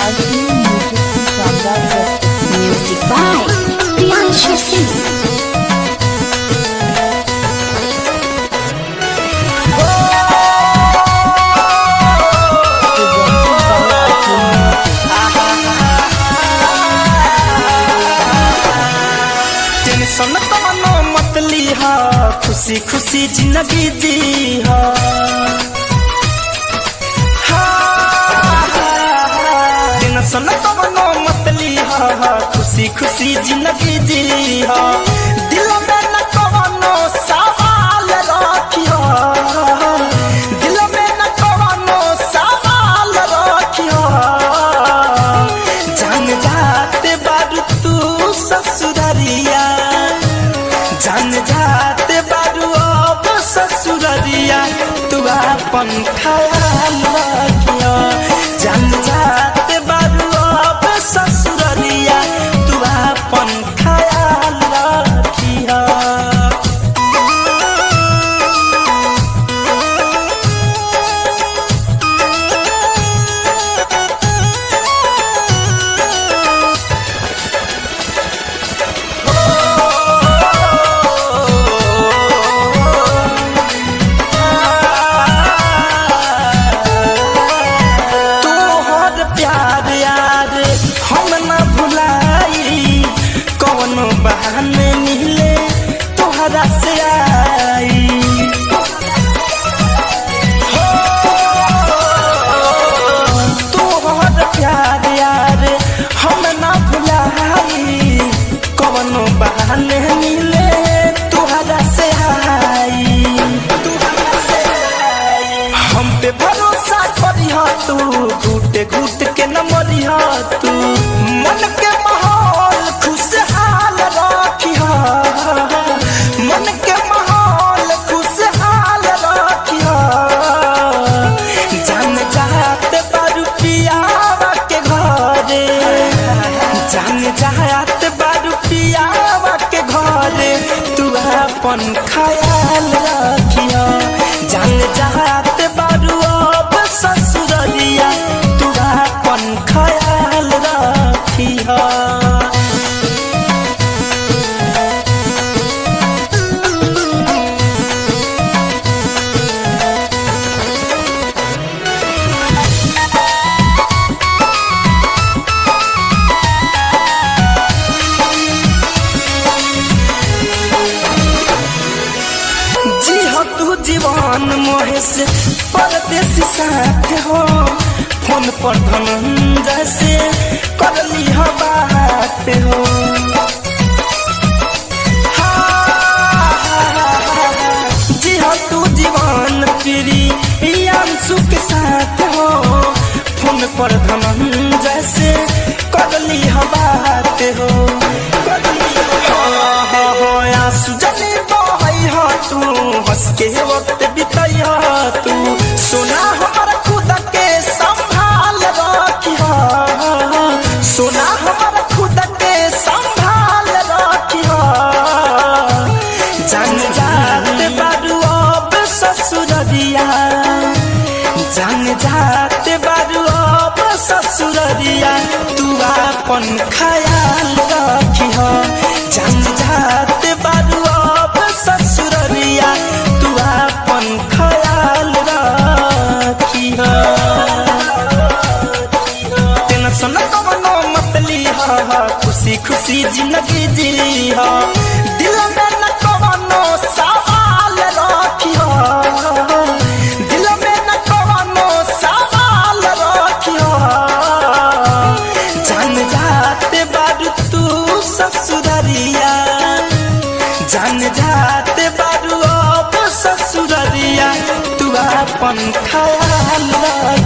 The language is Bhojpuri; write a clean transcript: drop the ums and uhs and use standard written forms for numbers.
आरसीएम म्यूजिक की शानदार प्रस्तुति। Music by Priyanshu Singh. Tension तमनो मत लीहा, खुशी खुशी जिंदगी जीहा। टेंशन तमनो मत लीहा, खुशी खुशी जिंदगी जीहा। दिल में न कवनो सवाल रखिया, दिल में न कवनो सवाल रखिया। जान जाते बारू तू ससुरारिया, जान जाते बारू अब ससुरारिया। तू अपन ख्याल रखिया, जान जाते बारू अब ससुरारिया। तू अपन ख्याल रखिया। तोहर प्यार यार हम न भुलाई, कौनो बहाने मिले तोहरा से आई। हो, तोहर प्यार यार हम न भुलाई, कौनो बहाने मिले तोहरा से आई। हम पे भरोसा करिहा तू, घूटे घूट के न मरिहा तू। मन के माहौल खुशहाल रखिहा, मन के माहौल खुशहाल रखिहा। जान जाते बारू पियावा के घरे, जान जाते बारू पियावा के घरे। तू अपन ख्याल रखिया, जान जाते बारू अब ससुरारिया। तू अपन ख्याल रखिया। जी हो तू जीवन महेश परदेसी साथ हो। फोन पर धनंजय से कर ली हो बात हो। जी हो तू जीवन प्रिय अंशु के साथ हो। फोन पर धनंजय से कर ली हो बात हो। आंसू जले बहई हो तू, हंस के वक्त बिताई हो तू। सोना हमारा खुद के संभाल रखिया, सोना हमारा खुद के संभाल रखिया। जान जाते बारू अब ससुरारिया, जान जाते बारू अब ससुरारिया। तू अपन ख्याल रखिया, जान जाते बारू अब ससुरारिया। तू अपन ख्याल रखिया। टेंशन कवनो मत लीहा, खुशी खुशी जिंदगी जीहा। दिल में न कवनो सवाल रखिया, दिल में न कवनो सवाल रखिया। जान जाते बारू तू ससुरारिया, जान जाते बारू अब ससुरारिया। तू अपन ख्याल रख।